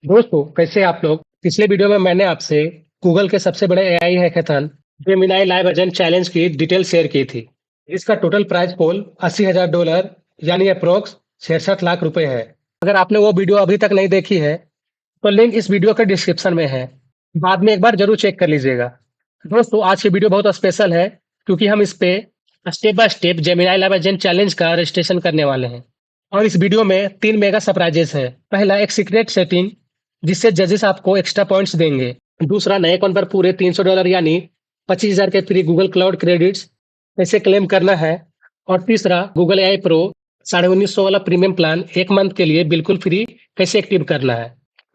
दोस्तों, कैसे आप लोग? पिछले वीडियो में मैंने आपसे गूगल के सबसे बड़े AI hackathon Gemini live agent challenge की डिटेल शेयर की थी। इसका टोटल प्राइस पोल $80,000 यानी अप्रोक्स 66 लाख रुपए है। अगर आपने वो वीडियो अभी तक नहीं देखी है तो लिंक इस वीडियो के डिस्क्रिप्शन में है। बाद में एक बार जरूर चेक कर लीजिएगा। दोस्तों, आज की वीडियो बहुत स्पेशल है क्योंकि हम इस पे step by step Gemini live agent challenge का रजिस्ट्रेशन करने वाले हैं। और इस वीडियो में 3 मेगा सरप्राइजेस है। पहला, एक सीक्रेट सेटिंग जिससे जजेस आपको एक्स्ट्रा पॉइंट्स देंगे। दूसरा, नए अकाउंट पर पूरे $300 यानी 25,000 के फ्री गूगल क्लाउड क्रेडिट्स कैसे क्लेम करना है। और तीसरा, गूगल एआई प्रो 1950 वाला प्रीमियम प्लान 1 मंथ के लिए बिल्कुल फ्री कैसे एक्टिव करना है।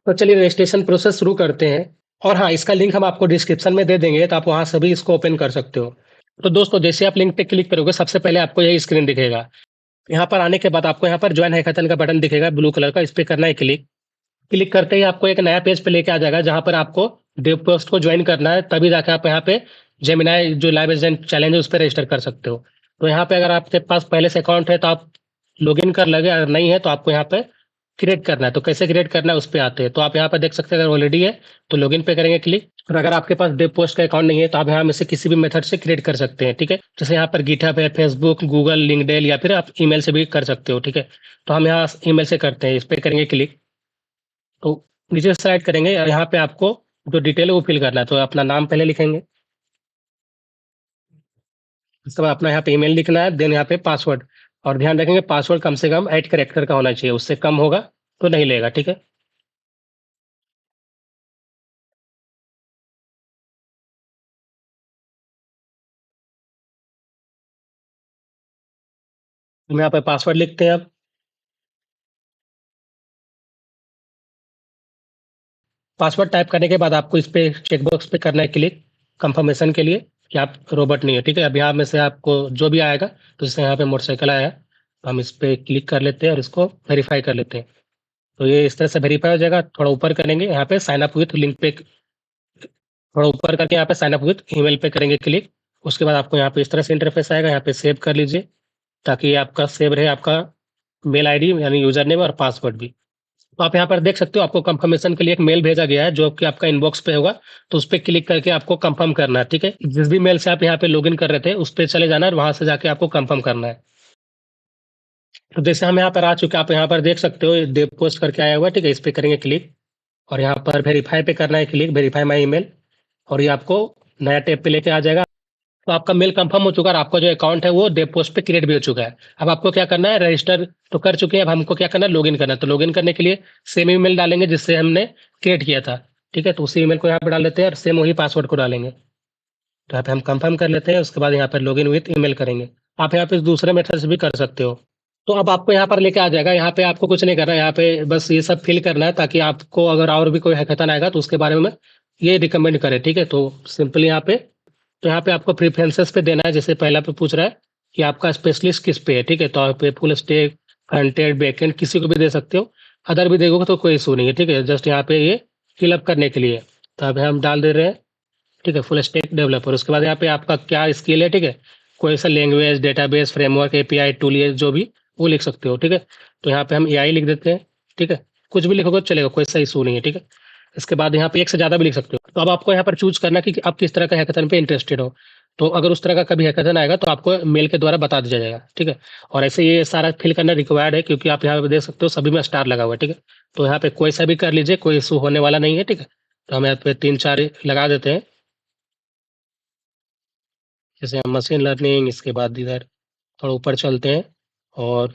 तो चलिए रजिस्ट्रेशन प्रोसेस शुरू करते हैं। और हाँ, इसका लिंक हम आपको डिस्क्रिप्शन में दे देंगे तो आप वहाँ से भी इसको ओपन कर सकते हो। तो दोस्तों, जैसे आप लिंक पे क्लिक करोगे सबसे पहले आपको यही स्क्रीन दिखेगा। यहाँ पर आने के बाद आपको यहाँ पर ज्वाइन हैकाथन का बटन दिखेगा ब्लू कलर का, इस पे करना है क्लिक। क्लिक करते ही आपको एक नया पेज पे लेके आ जाएगा जहाँ पर आपको डेव पोस्ट को ज्वाइन करना है, तभी जाके आप यहाँ पे जेमिनी जो लाइव एजेंट चैलेंज है उस पर रजिस्टर कर सकते हो। तो यहाँ पे अगर आपके पास पहले से अकाउंट है तो आप लॉगिन कर लगे, अगर नहीं है तो आपको यहाँ पे क्रिएट करना है। तो कैसे क्रिएट करना है उस पे आते हैं। तो आप यहाँ पे देख सकते हैं, अगर ऑलरेडी है तो लॉगिन पे करेंगे क्लिक। और अगर आपके पास डेव पोस्ट का अकाउंट नहीं है तो आप यहाँ में से किसी भी मेथड से क्रिएट कर सकते हैं। ठीक है, जैसे यहाँ पर गिटहब है, फेसबुक, गूगल, लिंक्डइन या फिर आप ईमेल से भी कर सकते हो। ठीक है, तो हम यहाँ ईमेल से करते हैं, इस पे करेंगे क्लिक। तो नीचे स्लाइड करेंगे और यहाँ पे आपको जो डिटेल है वो फिल करना है। तो अपना नाम पहले लिखेंगे, उसके बाद अपना यहाँ पे ईमेल लिखना है, देन यहाँ पे पासवर्ड। और ध्यान रखेंगे पासवर्ड कम से कम 8 कैरेक्टर का होना चाहिए, उससे कम होगा तो नहीं लेगा। ठीक है, हम यहाँ पे पासवर्ड लिखते हैं। अब पासवर्ड टाइप करने के बाद आपको इस पे चेकबॉक्स पे करना है क्लिक, कंफर्मेशन के लिए कि आप रोबोट नहीं है। ठीक है, अब यहाँ में से आपको जो भी आएगा, तो जैसे यहाँ पे मोटरसाइकिल आया, तो हम इस पे क्लिक कर लेते हैं और इसको वेरीफाई कर लेते हैं। तो ये इस तरह से वेरीफाई हो जाएगा। थोड़ा ऊपर करेंगे, यहाँ पे साइन अप विथ लिंक पे थोड़ा ऊपर करके यहाँ पे साइन अप विथ ईमेल पे करेंगे क्लिक। उसके बाद आपको यहाँ पे इस तरह से इंटरफेस आएगा, यहाँ पे सेव कर लीजिए ताकि ये आपका सेव रहे, आपका मेल आईडी यानी यूजर नेम और पासवर्ड भी। तो आप यहाँ पर देख सकते हो आपको कंफर्मेशन के लिए एक मेल भेजा गया है जो कि आपका इनबॉक्स पे होगा। तो उस पर क्लिक करके आपको कंफर्म करना है। ठीक है, जिस भी मेल से आप यहाँ पे लॉगिन कर रहे थे उस पर चले जाना है और वहां से जाके आपको कंफर्म करना है। तो जैसे हम यहाँ पर आ चुके हैं, आप यहाँ पर देख सकते हो डेव पोस्ट करके आया हुआ है। ठीक है, इस पे करेंगे क्लिक और यहाँ पर वेरीफाई पे करना है क्लिक, वेरीफाई माई ईमेल। और ये आपको नया टैब पे लेके आ जाएगा। तो आपका मेल कंफर्म हो चुका है और आपका जो अकाउंट है वो डेव पोस्ट पे क्रिएट भी हो चुका है। अब आपको क्या करना है, रजिस्टर तो कर चुके हैं, अब हमको क्या करना है, लॉगिन करना है। तो लॉगिन करने के लिए सेम ईमेल डालेंगे जिससे हमने क्रिएट किया था। ठीक है, तो उसी ईमेल को यहाँ पे डाल देते हैं और सेम वही पासवर्ड को डालेंगे। तो यहाँ पे हम कंफर्म कर लेते हैं, उसके बाद यहाँ पर लॉगिन विथ ईमेल करेंगे। आप यहाँ पे दूसरे मेथड से भी कर सकते हो। तो अब आपको यहाँ पर लेके आ जाएगा, यहाँ पे आपको कुछ नहीं करना है, यहाँ पे बस ये सब फिल करना है ताकि आपको अगर और भी कोई हैकाथन आएगा तो उसके बारे में ये रिकमेंड करे। ठीक है, तो सिंपली यहाँ पे तो यहाँ पे आपको प्रेफरेंसेस पे देना है। जैसे पहला पे पूछ रहा है कि आपका स्पेशलिस्ट किस पे है। ठीक है, तो आप पे full stack, front end, back and किसी को भी दे सकते हो। अदर भी देखोगे तो कोई इशू नहीं है। ठीक है, जस्ट यहाँ पे ये फिलअप करने के लिए। तो अभी हम डाल दे रहे हैं, ठीक है, फुल स्टैक डेवलपर। उसके बाद यहाँ पे आपका क्या स्किल है। ठीक है, कोई सा language, database, framework, API, tool, ये जो भी वो लिख सकते हो। ठीक है, तो यहाँ पे हम एआई लिख देते हैं। ठीक है, कुछ भी लिखोगे तो चलेगा, कोई सा इशू नहीं है। ठीक है, इसके बाद यहाँ पे एक से ज़्यादा भी लिख सकते हो। तो अब आपको यहाँ पर चूज़ करना कि आप किस तरह का हैकाथन पे इंटरेस्टेड हो। तो अगर उस तरह का कभी हैकाथन आएगा तो आपको मेल के द्वारा बता दिया जाएगा। ठीक है, और ऐसे ये सारा फिल करना रिक्वायर्ड है क्योंकि आप यहाँ पे देख सकते हो सभी में स्टार लगा हुआ है। ठीक है, तो यहाँ पे कोई सा भी कर लीजिए, कोई इशू होने वाला नहीं है। ठीक है, तो हम यहाँ पे 3-4 लगा देते हैं। जैसे हम मशीन लर्निंग, इसके बाद इधर थोड़ा ऊपर चलते हैं और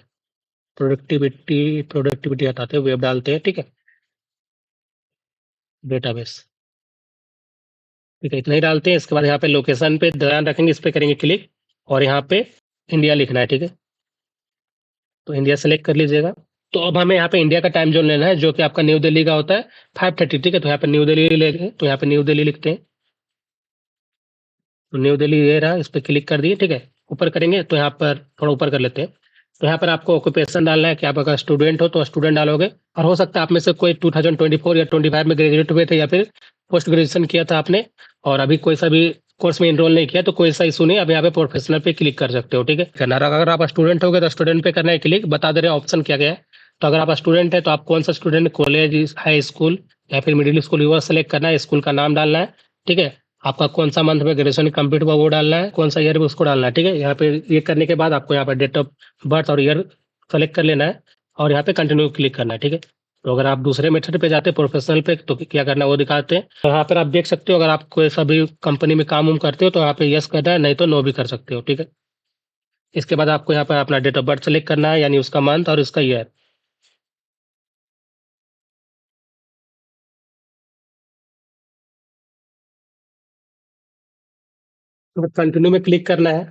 प्रोडक्टिविटी प्रोडक्टिविटी हटाते हैं, वेब डालते हैं। ठीक है, डेटाबेस, ठीक है, इतना ही डालते हैं। इसके बाद यहाँ पे लोकेशन पे ध्यान रखेंगे, इस पे करेंगे क्लिक और यहाँ पे इंडिया लिखना है। ठीक है, तो इंडिया सेलेक्ट कर लीजिएगा। तो अब हमें यहाँ पे इंडिया का टाइम जोन लेना है जो कि आपका न्यू दिल्ली का होता है 5:30। ठीक है, तो यहाँ पे न्यू दिल्ली लेंगे, तो यहाँ पे न्यू दिल्ली लिखते हैं। तो न्यू दिल्ली ये रहा, इस पे क्लिक कर दिए। ठीक है, ऊपर करेंगे तो यहाँ पर थोड़ा ऊपर कर लेते हैं। तो यहाँ पर आपको ऑक्यूपेशन डालना है कि आप अगर स्टूडेंट हो तो स्टूडेंट डालोगे, और हो सकता है आप में से कोई 2024 या 25 में ग्रेजुएट हुए थे या फिर पोस्ट ग्रेजुएशन किया था आपने और अभी कोई सा भी कोर्स में इनरोल नहीं किया तो कोई सा इशू नहीं, अब यहाँ पे प्रोफेशनल पे क्लिक कर सकते हो। ठीक है, अगर आप स्टूडेंट हो गए तो स्टूडेंट पे करना है क्लिक, बता दे रहे हैं ऑप्शन क्या गया है। तो अगर आप स्टूडेंट है तो आप कौन सा स्टूडेंट, कॉलेज, हाई स्कूल या फिर मिडिल स्कूल, वो सेलेक्ट करना है, स्कूल का नाम डालना है, ठीक है। आपका कौन सा मंथ में ग्रेजुएशन कंप्लीट हुआ वो डालना है, कौन सा ईयर में उसको डालना है, ठीक है। यहाँ पे ये करने के बाद आपको यहाँ पर डेट ऑफ बर्थ और ईयर सेलेक्ट कर लेना है और यहाँ पे कंटिन्यू क्लिक करना है, ठीक है। तो अगर आप दूसरे मेथड पे जाते हैं प्रोफेशनल पे तो क्या करना है वो दिखाते हैं। तो यहाँ पर आप देख सकते हो, अगर आप कोई सा भी कंपनी में काम करते हो तो यहाँ पे यस करना है, नहीं तो नो भी कर सकते हो, ठीक है। इसके बाद आपको यहाँ पर अपना डेट ऑफ बर्थ सेलेक्ट करना है, यानी उसका मंथ और उसका ईयर। तो कंटिन्यू में क्लिक करना है।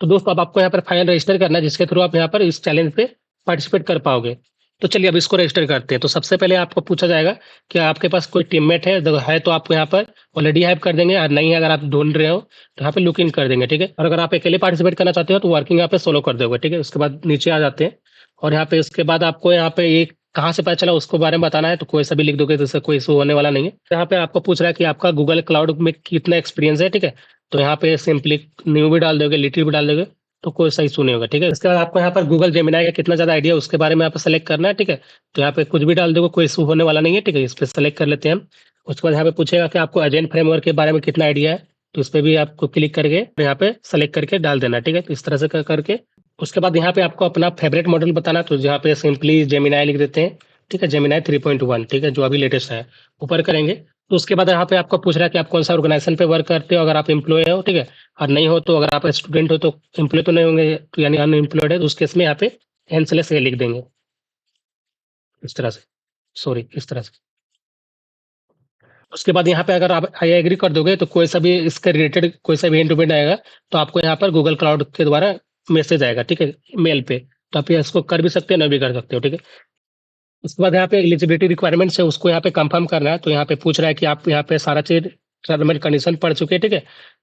तो दोस्तों अब आपको यहाँ पर फाइल रजिस्टर करना है, जिसके थ्रू आप यहाँ पर इस चैलेंज पे पार्टिसिपेट कर पाओगे। तो चलिए अब इसको रजिस्टर करते हैं। तो सबसे पहले आपको पूछा जाएगा कि आपके पास कोई टीममेट है, तो आपको यहाँ पर ऑलरेडी हैव कर देंगे, और नहीं है अगर आप ढूंढ रहे हो तो यहाँ पे लुक इन कर देंगे, ठीक है। और अगर आप अकेले पार्टिसिपेट करना चाहते हो तो वर्किंग यहाँ पे सोलो कर दोगे, ठीक है। उसके बाद नीचे आ जाते हैं और यहाँ पे उसके बाद आपको यहाँ पे एक कहाँ से पता चला उसको बारे में बताना है, तो कोई सा भी लिख दोगे तो इससे कोई इशू होने वाला नहीं है। यहाँ पे आपको पूछ रहा है कि आपका गूगल क्लाउड में कितना एक्सपीरियंस है, ठीक है। तो यहाँ पे सिंपली न्यू भी डाल दोगे, लिटिल भी डाल दोगे, तो कोई सही इशू नहीं होगा, ठीक है। इसके बाद आपको यहाँ पर गूगल जेमिनाई का कितना ज़्यादा आइडिया है उसके बारे में यहाँ पे सेलेक्ट करना है, ठीक है। तो यहाँ पे कुछ भी डाल दोगे, कोई इशू होने वाला नहीं है, ठीक है। इस पर सेलेक्ट कर लेते हैं हम। उसके बाद यहाँ पे पूछेगा कि आपको एजेंट फ्रेमवर्क के बारे में कितना आइडिया है, तो इस पे भी आपको क्लिक करके यहाँ पे सेलेक्ट करके डाल देना है, ठीक है। तो इस तरह से करके उसके बाद यहाँ पे आपको अपना फेवरेट मॉडल बताना, तो यहाँ पे सिंपली जेमिनाई लिख देते हैं, ठीक है। जेमिनाई 3.1, ठीक है, जो अभी लेटेस्ट है। ऊपर करेंगे तो उसके बाद यहाँ पे आपको पूछ रहा है कि आप कौन सा ऑर्गेनाइजेशन पे वर्क करते हो, अगर आप एम्प्लॉय हो, ठीक है। और नहीं हो तो, अगर आप स्टूडेंट हो तो एम्प्लॉय तो नहीं होंगे, तो यानी अनएम्प्लॉयड है, तो उस केस में यहाँ पे एन/ए लिख देंगे इस तरह से, सॉरी इस तरह से। उसके बाद यहाँ पे अगर आप आई एग्री कर दोगे तो कोई सा भी इसके रिलेटेड कोई सा भी इवेंट आएगा तो आपको यहाँ पर गूगल क्लाउड के द्वारा मैसेज आएगा, ठीक है, मेल पे। तो आप ये इसको कर भी सकते हो, नहीं भी कर सकते हो, ठीक है। उसके बाद यहाँ पे एलिजिबिलिटी रिक्वायरमेंट्स है, उसको यहाँ पे कंफर्म करना है। तो यहाँ पे पूछ रहा है कि आप यहाँ पे सारा चीज टर्म एंड कंडीशन पढ़ चुके हैं, ठीक है,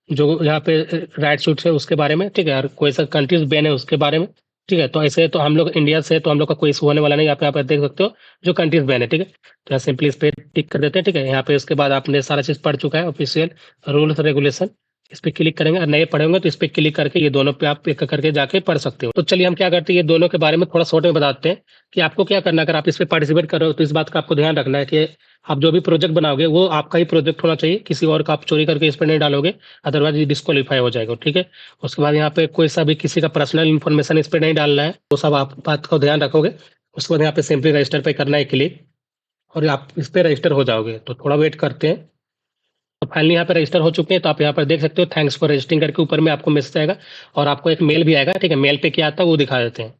जो यहाँ पे राइट शूट है उसके बारे में, ठीक है, और कोई सा कंट्रीज बैन है उसके बारे में, ठीक है। तो ऐसे तो हम लोग इंडिया से, तो हम लोग का कोई इशू होने वाला नहीं। आप यहाँ पे देख सकते हो जो कंट्रीज बैन है, ठीक है। तो यहाँ सिंपली इस पे टिक कर देते हैं, ठीक है। यहाँ पे उसके बाद आपने सारा चीज पढ़ चुका है, ऑफिशियल रूल्स रेगुलेशन, इस पे क्लिक करेंगे। और नए पढ़े होंगे तो इस पे क्लिक करके ये दोनों पे आप एक करके जाके पढ़ सकते हो। तो चलिए हम क्या करते हैं, ये दोनों के बारे में थोड़ा शॉर्ट में बताते हैं कि आपको क्या करना है। अगर आप इस पे पार्टिसिपेट कर रहे हो तो इस बात का आपको ध्यान रखना है कि आप जो भी प्रोजेक्ट बनाओगे वो आपका ही प्रोजेक्ट होना चाहिए, किसी और का आप चोरी करके इस पर नहीं डालोगे, अदरवाइज ये डिस्क्वालीफाई हो जाएगा, ठीक है। उसके बाद यहाँ पे कोई सा भी किसी का पर्सनल इन्फॉर्मेशन इस पे नहीं डालना है, वो सब आप बात का ध्यान रखोगे। उसके बाद यहाँ पे सिंपली रजिस्टर पे करना है क्लिक, और आप इस पे रजिस्टर हो जाओगे। तो थोड़ा वेट करते हैं। तो फाइनली यहाँ पे रजिस्टर हो चुके हैं। तो आप यहाँ पर देख सकते हो थैंक्स फॉर रजिस्टरिंग करके ऊपर में आपको मैसेज आएगा, और आपको एक मेल भी आएगा, ठीक है। मेल पे क्या आता है वो दिखा देते हैं।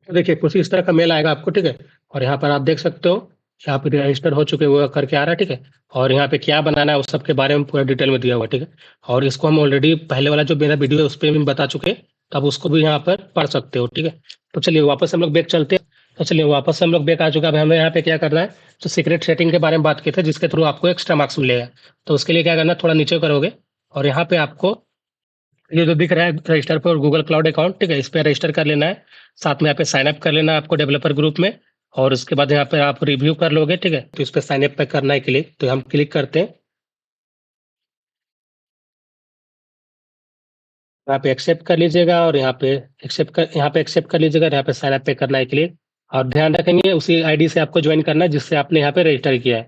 तो देखिए कुछ इस तरह का मेल आएगा आपको, ठीक है। और यहाँ पर आप देख सकते हो यहाँ पे रजिस्टर हो चुके वो करके आ रहा है, ठीक है। और यहाँ पे क्या बनाना है उस सब के बारे में पूरा डिटेल में दिया हुआ है, ठीक है। और इसको हम ऑलरेडी पहले वाला जो मेरा वीडियो है उस पर भी बता चुके हैं, तो आप उसको भी यहाँ पर पढ़ सकते हो, ठीक है। तो चलिए वापस हम लोग बैक चलते हैं। तो चलिए वापस हम लोग बैक आ चुका है। अब हमें यहाँ पे क्या करना है, तो सीक्रेट सेटिंग के बारे में बात की थी, जिसके थ्रू आपको एक्स्ट्रा मार्क्स मिलेगा। तो उसके लिए क्या करना है, थोड़ा नीचे करोगे और यहाँ पे आपको ये जो दिख रहा है रजिस्टर पर गूगल क्लाउड अकाउंट, ठीक है, इस पे रजिस्टर कर लेना है। साथ में यहाँ पे साइन अप कर लेना है आपको डेवलपर ग्रुप में। और उसके बाद यहाँ पे आप रिव्यू कर लोगे, ठीक है। तो इस पे साइन अप पे करना है क्लिक, तो हम क्लिक करते हैं। यहाँ पे एक्सेप्ट कर लीजिएगा, और यहाँ पे एक्सेप्ट कर लीजिएगा, और यहाँ पे साइन अप पे करना है क्लिक। और ध्यान रखेंगे उसी आईडी से आपको ज्वाइन करना है जिससे आपने यहाँ पे रजिस्टर किया है,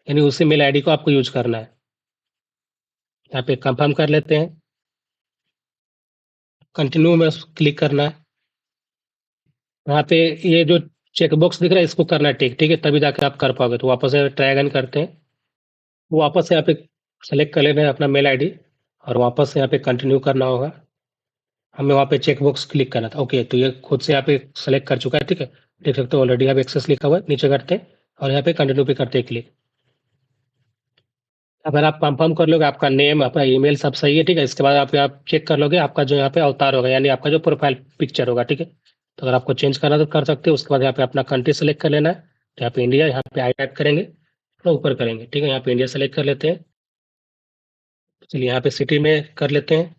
यानी उसी मेल आईडी को आपको यूज करना है। यहाँ पे कंफर्म कर लेते हैं, कंटिन्यू में क्लिक करना है। यहाँ पे ये जो चेक बॉक्स दिख रहा है इसको करना है टिक, ठीक है, तभी जाके आप कर पाओगे। तो वापस से ट्राई अगेन करते हैं। वापस से यहाँ पे सेलेक्ट कर लेना है अपना मेल आईडी, और वापस से यहाँ पे कंटिन्यू करना होगा। हमें वहाँ पे चेक बॉक्स क्लिक करना था, ओके। तो ये खुद से यहाँ पे सेलेक्ट कर चुका है, ठीक है। देख सकते हो ऑलरेडी यहाँ पे एक्सेस लिखा हुआ है, नीचे करते हैं और यहाँ पे कंटिन्यू पे करते हैं क्लिक। अगर आप कंफर्म कर लोगे आपका नेम, अपना ईमेल सब सही है, ठीक है। इसके बाद आप चेक कर लोगे आपका जो यहाँ पे अवतार होगा, यानी आपका जो प्रोफाइल पिक्चर होगा, ठीक है। तो अगर आपको चेंज करना तो कर सकते हो। उसके बाद यहाँ पे अपना कंट्री सेलेक्ट कर लेना है। तो यहाँ पे इंडिया, यहाँ पे आई टाइप करेंगे तो ऊपर करेंगे, ठीक है। यहाँ पे इंडिया सेलेक्ट कर लेते हैं। चलिए यहाँ पे सिटी में कर लेते हैं।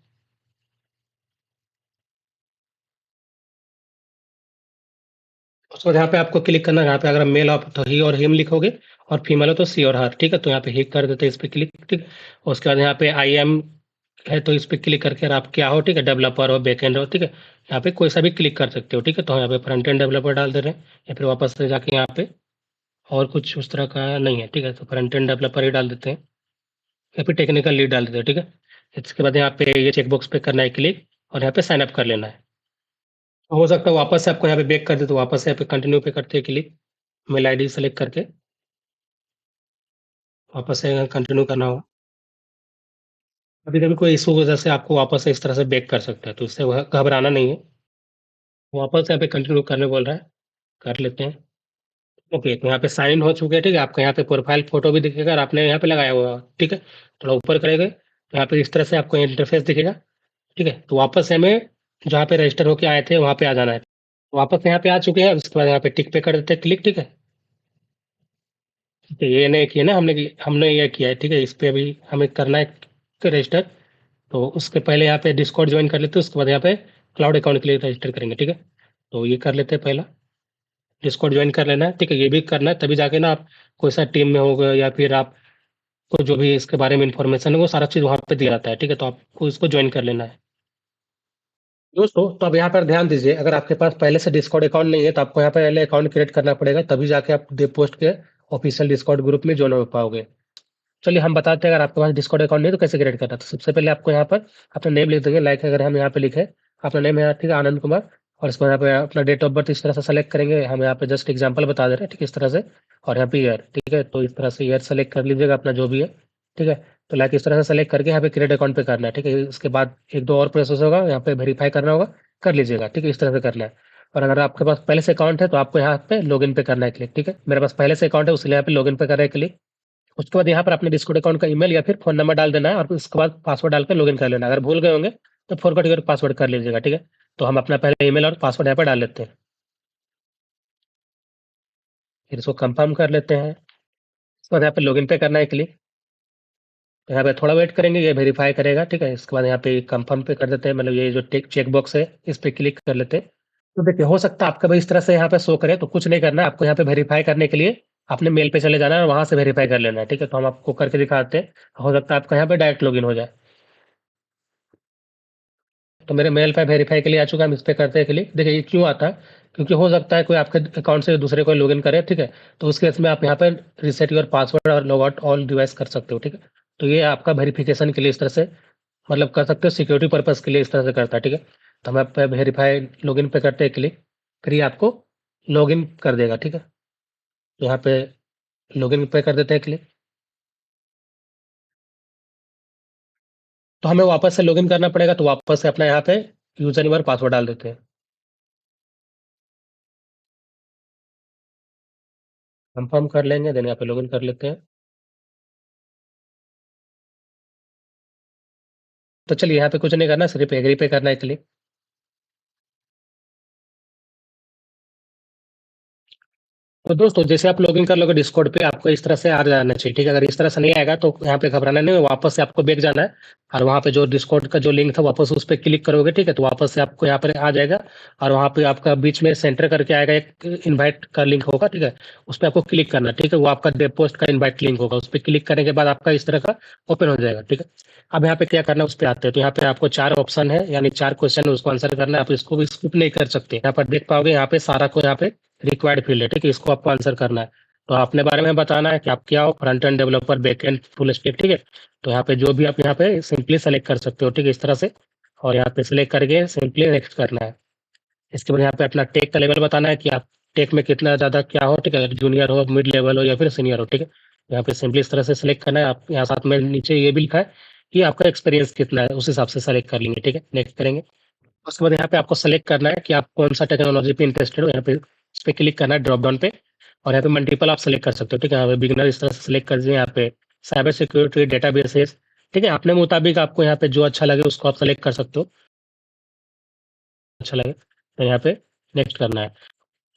उसके बाद यहाँ पे आपको क्लिक करना है। यहाँ पे अगर मेल हो तो ही और हिम लिखोगे, और फीमेल हो तो सी और हर, ठीक है। तो यहाँ पे ही कर देते हैं इस पे क्लिक, ठीक। उसके बाद यहाँ पे आई एम है तो इस पे क्लिक करके आप क्या हो, ठीक है, डेवलपर हो, बैकएंड हो, ठीक है, यहाँ पे कोई सा भी क्लिक कर सकते हो, ठीक है। तो हम यहाँ पे फ्रंट एंड डेवलपर डाल दे रहे हैं, या फिर वापस से जाके यहाँ पे और कुछ उस तरह का नहीं है, ठीक है, तो फ्रंट एंड डेवलपर ही डाल देते हैं, या फिर टेक्निकल लीड डाल देते हैं, ठीक है। इसके बाद यहाँ पे ये चेकबॉक्स पे करना है क्लिक, और यहाँ पे साइन अप कर लेना है। हो सकता है वापस से आपको यहाँ पे बैक कर दे, तो वापस से यहाँ पे कंटिन्यू पे करते हैं क्लिक, मेल आईडी सेलेक्ट करके वापस से कंटिन्यू करना होगा। कभी-कभी कोई इशू की वजह से आपको वापस से इस तरह से बैक कर सकता है, तो इससे वह घबराना नहीं है। वापस से यहाँ पे कंटिन्यू करने बोल रहा है, कर लेते हैं। ओके, तो यहाँ पे साइन इन हो चुके हैं, ठीक है। आपका यहाँ पे प्रोफाइल फ़ोटो भी दिखेगा और आपने यहाँ पे लगाया हुआ है, ठीक है। थोड़ा ऊपर करेंगे, तो यहाँ पे इस तरह से आपको इंटरफ़ेस दिखेगा, ठीक है। तो वापस से हमें जहाँ पे रजिस्टर होके आए थे, वहाँ पे आ जाना है। वापस यहाँ पे आ चुके हैं, उसके बाद यहाँ पे टिक पे कर देते हैं क्लिक, ठीक है। ठीक है, ये नहीं किया ना हमने ये किया है, ठीक है। इस पे अभी हमें करना है रजिस्टर, तो उसके पहले यहाँ पे डिस्कॉर्ड जॉइन कर लेते हैं, उसके बाद यहाँ पे क्लाउड अकाउंट के लिए रजिस्टर करेंगे, ठीक है। तो ये कर लेते हैं पहला, डिस्कॉर्ड जॉइन कर लेना है, ठीक है। ये भी करना है, तभी जाके ना आप कोई सा टीम में होगे या फिर आपको जो भी इसके बारे में इन्फॉर्मेशन है, वो सारा चीज़ वहाँ पे दिया जाता है, ठीक है। तो आपको इसको जॉइन कर लेना है। दोस्तों, तो अब यहाँ पर ध्यान दीजिए, अगर आपके पास पहले से डिस्कॉर्ड अकाउंट नहीं है, तो आपको यहाँ पे पहले अकाउंट क्रिएट करना पड़ेगा, तभी जाके आप डेव पोस्ट के ऑफिशियल डिस्कॉर्ड ग्रुप में ज्वाइन हो पाओगे। चलिए हम बताते हैं, अगर आपके पास डिस्कॉर्ड अकाउंट नहीं है तो कैसे क्रिएट करना है। तो सबसे पहले आपको यहाँ पर अपना नेम लिख देंगे, लाइक अगर हम यहाँ पे लिखे अपना नेम है यहाँ, ठीक है, आनंद कुमार, और इसको यहाँ पे अपना डेट ऑफ बर्थ इस तरह से सेलेक्ट करेंगे। हम यहाँ पे जस्ट एग्जांपल बता दे रहे हैं, ठीक है, इस तरह से, और यहाँ पे ईयर, ठीक है। तो इस तरह से ईयर सेलेक्ट कर लीजिएगा अपना जो भी है, ठीक है। तो लाइक इस तरह से सेलेक्ट करके यहाँ पे क्रिएट अकाउंट पे करना है, ठीक है। इसके बाद एक दो और प्रोसेस होगा, यहाँ पे वेरीफाई करना होगा, कर लीजिएगा, ठीक है, इस तरह से करना है। और अगर आपके पास पहले से अकाउंट है तो आपको यहाँ पे लॉगिन पे करना है क्लिक, ठीक है। मेरे पास पहले से अकाउंट है, उसलिए यहाँ पे लॉगिन पे कर रहे हैं क्लिक। उसके बाद यहाँ पर अपने डिस्कॉर्ड अकाउंट का ईमेल या फिर फ़ोन नंबर डाल देना है, और उसके बाद पासवर्ड डाल के लॉगिन कर लेना है। अगर भूल गए होंगे तो फॉरगॉट योर पासवर्ड कर लीजिएगा, ठीक है। तो हम अपना पहले ईमेल और पासवर्ड यहाँ पर डाल लेते हैं, फिर इसको कंफर्म कर लेते हैं। उसके बाद यहाँ पे लॉगिन पे करना है क्लिक, तो यहाँ पे थोड़ा वेट करेंगे, ये वेरीफाई करेगा, ठीक है। इसके बाद यहाँ पे कंफर्म पे कर देते हैं, मतलब ये जो टिक चेक बॉक्स है इस पे क्लिक कर लेते हैं। तो देखिए, हो सकता है आपका भाई इस तरह से यहाँ पे शो करे, तो कुछ नहीं करना है आपको। यहाँ पे वेरीफाई करने के लिए अपने मेल पे चले जाना है और वहां से वेरीफाई कर लेना है, ठीक है। तो हम आपको करके दिखाते हैं, हो सकता है आपका यहाँ पे डायरेक्ट लॉगिन हो जाए। तो मेरे मेल पे वेरीफाई के लिए आ चुका है, हम इस पे करते हैं क्लिक। देखिए, ये क्यों आता है, क्योंकि हो सकता है कोई आपके अकाउंट से दूसरे कोई लॉगिन करे, ठीक है। तो उस केस में आप यहाँ पे रिसेट योर पासवर्ड और लॉग आउट ऑल डिवाइस कर सकते हो, ठीक है। तो ये आपका वेरिफिकेशन के लिए इस तरह से मतलब कर सकते हो, सिक्योरिटी पर्पज के लिए इस तरह से करता है, ठीक है। तो हम आप पे वेरीफाई लॉगिन पे करते हैं क्लिक, फिर ये आपको लॉगिन कर देगा, ठीक है। तो यहाँ पे लॉगिन पे कर देते हैं क्लिक, तो हमें वापस से लॉगिन करना पड़ेगा, तो वापस से अपना यहाँ पे यूजर नेम और पासवर्ड डाल देते हैं, कंफर्म कर लेंगे, देन यहाँ पे लॉगिन कर लेते हैं। तो चलिए, यहाँ पे कुछ नहीं करना, सिर्फ एग्री पे करना है क्लिक। तो दोस्तों, जैसे आप लॉगिन कर लोगे डिस्कॉर्ड पे, आपको इस तरह से आ जाना चाहिए, ठीक है। अगर इस तरह से नहीं आएगा तो यहाँ पे घबराना नहीं है, वापस से आपको बैक जाना है, और वहाँ पे जो डिस्कॉर्ड का जो लिंक था वापस उस पे क्लिक करोगे, ठीक है। तो वापस से आपको यहाँ पर आ जाएगा, और वहाँ पे आपका बीच में सेंटर करके आएगा, एक इनवाइट का लिंक होगा, ठीक है। उस पे आपको क्लिक करना है, ठीक है। वो आपका डेव पोस्ट का इनवाइट लिंक होगा, उस पे क्लिक करने के बाद आपका इस तरह का ओपन हो जाएगा, ठीक है। अब यहाँ पे क्या करना है उस पे आते हैं, तो यहाँ पे आपको 4 ऑप्शन है, यानी 4 क्वेश्चन है, उसको आंसर करना है। आप इसको भी स्किप नहीं कर सकते, यहाँ पर देख पाओगे, यहाँ पे सारा को यहाँ पे रिक्वायर्ड फील्ड है, ठीक है। इसको आपको आंसर करना है। तो अपने बारे में बताना है कि आप क्या हो, front end developer, back and, full stack, ठीक है। तो यहाँ पे जो भी आप यहाँ पे सिंपली सेलेक्ट कर सकते हो, ठीक है, इस तरह से, और यहाँ पे सेलेक्ट करके सिंपली नेक्स्ट करना है। इसके बाद यहाँ पे अपना टेक का लेवल बताना है कि आप टेक में कितना ज़्यादा क्या हो, ठीक है, जूनियर हो, मिड लेवल हो या फिर सीनियर हो, ठीक है। यहाँ पे सिंपली इस तरह से सेलेक्ट करना है। आप यहाँ साथ में नीचे ये भी लिखा है कि आपका एक्सपीरियंस कितना है, उस हिसाब से सेलेक्ट कर लेंगे, ठीक है, नेक्स्ट करेंगे। उसके बाद यहाँ पे आपको सेलेक्ट करना है कि आप कौन सा टेक्नोलॉजी पे इंटरेस्टेड हो, यहाँ पे इस पे क्लिक करना है ड्रॉप डाउन पे, और यहाँ पे मल्टीपल आप सेलेक्ट कर सकते हो, ठीक है। यहाँ पे बिगिनर इस तरह से सेलेक्ट कर दीजिए, यहाँ पे साइबर सिक्योरिटी, डेटाबेसेस, ठीक है। अपने मुताबिक आपको यहाँ पे जो अच्छा लगे उसको आप सेलेक्ट कर सकते हो, अच्छा लगे तो यहाँ पे नेक्स्ट करना है।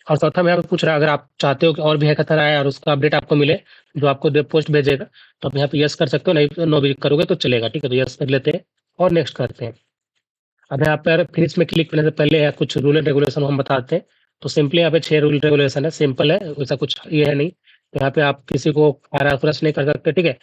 और चौथा में यहाँ पे पूछ रहा है, अगर आप चाहते हो कि और भी हैकाथन आए और उसका अपडेट आपको मिले, जो आपको वेब पोस्ट भेजेगा, तो आप यहाँ पे यस कर सकते हो, नहीं तो नो भी करोगे तो चलेगा, ठीक है। तो यस कर लेते हैं और नेक्स्ट करते हैं। अब यहाँ पर फिनिश में क्लिक करने से पहले कुछ रूल एंड रेगुलेशन हम बताते हैं। तो सिंपली यहाँ पे 6 रूल रेगुलेशन है, सिंपल है, वैसा कुछ ये है नहीं। तो यहाँ पे आप किसी को हरास नहीं कर सकते, ठीक है।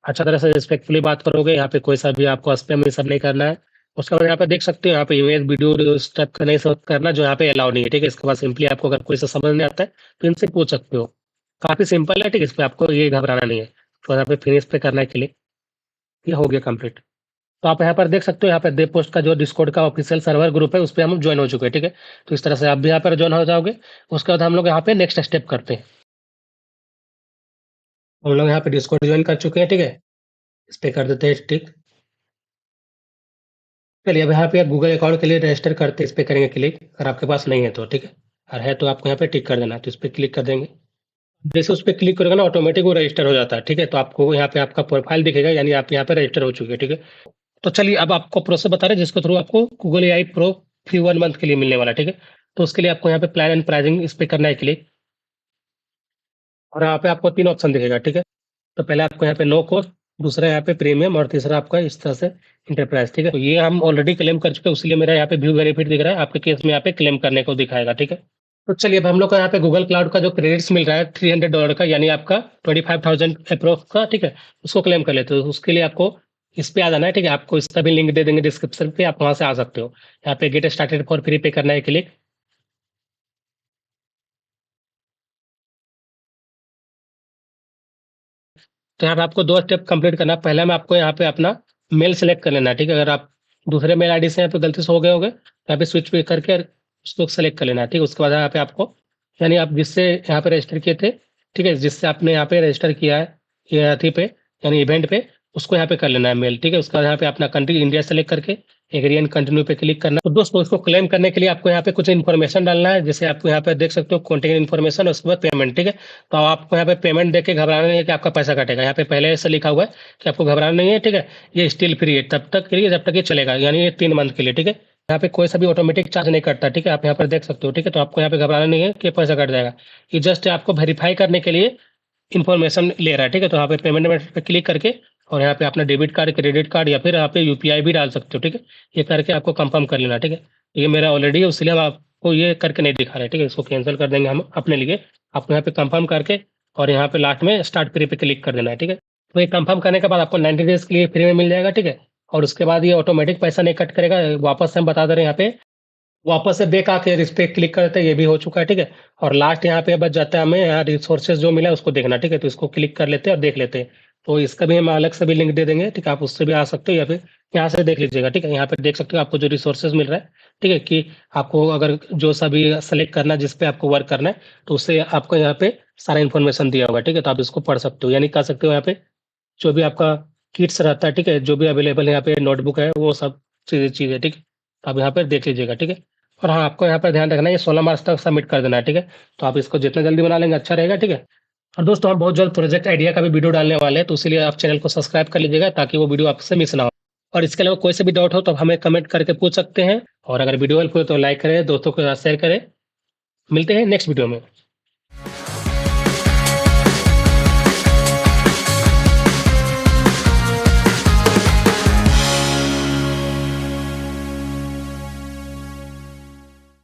अच्छा तरह से रिस्पेक्टफुली बात करोगे, यहाँ पे कोई सा भी आपको स्पैम ये सब नहीं करना है। उसके बाद यहाँ पे देख सकते हो, यहाँ पे इमेज, वीडियो इस टाइप का नहीं सब करना, जो यहाँ पे अलाउ नहीं है, ठीक है? इसके बाद सिंपली आपको अगर कोई सा समझ नहीं आता है, तो इनसे पूछ सकते हो। काफ़ी सिंपल है, ठीक है? इस पे आपको ये घबराना नहीं है। तो यहाँ पे फिनिश पे करना है क्लिक, ये हो गया कंप्लीट। तो आप यहाँ पर देख सकते हो, यहाँ पे देव पोस्ट का जो डिस्कॉर्ड का ऑफिशियल सर्वर ग्रुप है, उस पे हम जॉइन हो चुके हैं, ठीक है? तो इस तरह से आप भी यहाँ पर जॉइन हो जाओगे। उसके बाद हम लोग यहाँ पे नेक्स्ट स्टेप करते हैं। हम लोग यहाँ पे डिस्कॉर्ड जॉइन कर चुके हैं, ठीक है? इस पे कर देते हैं टिक। चलिए अब यहाँ पे आप गूगल अकाउंट के लिए रजिस्टर करते हैं, इस पे करेंगे क्लिक, अगर आपके पास नहीं है तो, ठीक है? और है तो आपको यहाँ पे टिक कर देना है, तो इस पे क्लिक कर देंगे। जैसे उस पे क्लिक करोगे ना, ऑटोमेटिक वो रजिस्टर हो जाता है, ठीक है? तो आपको यहाँ पे आपका प्रोफाइल दिखेगा, यानी आप यहाँ पे रजिस्टर हो चुके हैं, ठीक है? तो चलिए अब आपको प्रोसेस बता रहे हैं, जिसके थ्रू आपको Google AI pro free 1 month के लिए मिलने वाला है, ठीक है? तो उसके लिए आपको यहाँ पे प्लान एंड प्राइसिंग इस पे करना है क्लिक, और यहाँ पे आपको 3 ऑप्शन दिखेगा, ठीक है? तो पहले आपको यहाँ पे नो कॉस्ट, दूसरा यहाँ पे प्रीमियम, और तीसरा आपका इस तरह से इंटरप्राइज, ठीक है? तो ये हम ऑलरेडी क्लेम कर चुके हैं, इसलिए मेरा यहाँ पे व्यू बेनिफिट दिख रहा है। आपके केस में यहाँ पे क्लेम करने को दिखाएगा, ठीक है? तो चलिए अब हम लोग को यहाँ पे गूगल क्लाउड का जो क्रेडिट्स मिल रहा है $300 का, यानी आपका 25,000 अप्रोक्स का, ठीक है? उसको क्लेम कर लेते हो। तो उसके लिए आपको इस पे आ जाना है, ठीक है? आपको इसका भी लिंक दे देंगे डिस्क्रिप्शन पे, आप वहाँ से आ सकते हो। यहाँ पे गेट स्टार्टेड फॉर फ्री पे करना है क्लिक। तो यहाँ पे आपको 2 स्टेप कंप्लीट करना है। पहला में आपको यहाँ पे अपना मेल सेलेक्ट कर लेना है, ठीक है? अगर आप दूसरे मेल आईडी से यहाँ पे गलती से हो गए होंगे, तो यहाँ पे स्विच पे करके उसको सेलेक्ट कर लेना है, ठीक है? उसके बाद यहाँ पे आपको, यानी आप जिससे यहाँ पे रजिस्टर किए थे, ठीक है? जिससे आपने यहाँ पे रजिस्टर किया है, ये अथी पे, यानी इवेंट पे, उसको यहाँ पे कर लेना है मेल, ठीक है? उसके बाद यहाँ पे अपना कंट्री इंडिया सेलेक्ट करके एग्री एंड कंटिन्यू पे क्लिक करना है। तो दोस्तों, इसको क्लेम करने के लिए आपको यहाँ पे कुछ इन्फॉर्मेशन डालना है, जैसे आपको यहाँ पे देख सकते हो कॉन्टेक्ट इन्फॉर्मेशन, उसके बाद पेमेंट, ठीक है? तो आपको यहाँ पे पेमेंट देके घबराना नहीं है कि आपका पैसा कटेगा। यहाँ पे पहले से लिखा हुआ है कि आपको घबराना नहीं है, ठीक है? ये स्टिल फ्री है तब तक के लिए जब तक ये चलेगा, यानी ये 3 मंथ के लिए, ठीक है? यहाँ पे कोई सा भी ऑटोमेटिक चार्ज नहीं कटता, ठीक है? आप यहाँ पर देख सकते हो, ठीक है? तो आपको यहाँ पे घबराना नहीं है कि पैसा कट जाएगा। ये जस्ट आपको वेरीफाई करने के लिए इन्फॉर्मेशन ले रहा है, ठीक है? तो यहाँ पे पेमेंट मेथड पे क्लिक करके, और यहाँ पे अपना डेबिट कार्ड, क्रेडिट कार्ड, या फिर यहाँ पे यूपीआई भी डाल सकते हो, ठीक है? ये करके आपको कंफर्म कर लेना, ठीक है? ये मेरा ऑलरेडी है, इसलिए हम आपको ये करके नहीं दिखा रहे, ठीक है? इसको कैंसिल कर देंगे हम अपने लिए। आपको यहाँ पे कंफर्म करके, और यहाँ पे लास्ट में स्टार्ट फ्री पे क्लिक कर देना है, ठीक है? तो ये कंफर्म करने के बाद आपको 90 डेज के लिए फ्री में मिल जाएगा, ठीक है? और उसके बाद ये ऑटोमेटिक पैसा नहीं कट करेगा। वापस से हम बता दे रहे हैं, यहाँ पे वापस से बैक आके इस पे क्लिक करते हैं, ये भी हो चुका है, ठीक है? और लास्ट यहाँ पे बच जाता है हमें, यहाँ रिसोर्सेज जो मिला है उसको देखना, ठीक है? तो इसको क्लिक कर लेते हैं और देख लेते हैं। तो इसका भी हम अलग से भी लिंक दे देंगे, ठीक है? आप उससे भी आ सकते हो, या फिर यहाँ से देख लीजिएगा, ठीक है? यहाँ पे देख सकते हो आपको जो रिसोर्सेज मिल रहा है, ठीक है? कि आपको अगर जो सभी सेलेक्ट करना है, जिस पे आपको वर्क करना है, तो उससे आपको यहाँ पे सारा इन्फॉर्मेशन दिया होगा, ठीक है? तो आप इसको पढ़ सकते हो, यानी कह सकते हो यहाँ पे जो भी आपका किट्स रहता है, ठीक है? जो भी अवेलेबल है यहाँ पे, नोटबुक है, वो सब चीज़ है, ठीक है? तो आप यहाँ पे देख लीजिएगा, ठीक है? और हाँ, आपको यहाँ पे ध्यान रखना है, ये 16 मार्च तक सबमिट कर देना है, ठीक है? तो आप इसको जितना जल्दी बना लेंगे अच्छा रहेगा, ठीक है? और दोस्तों, हम बहुत जल्द प्रोजेक्ट आइडिया का भी वीडियो डालने वाले हैं, तो इसीलिए आप चैनल को सब्सक्राइब कर लीजिएगा, ताकि वो वीडियो आपसे मिस ना हो। और इसके अलावा कोई से भी डाउट हो तो आप हमें कमेंट करके पूछ सकते हैं, और अगर वीडियो हेल्पफुल हो तो लाइक करें, दोस्तों के साथ शेयर करें। मिलते हैं नेक्स्ट वीडियो में।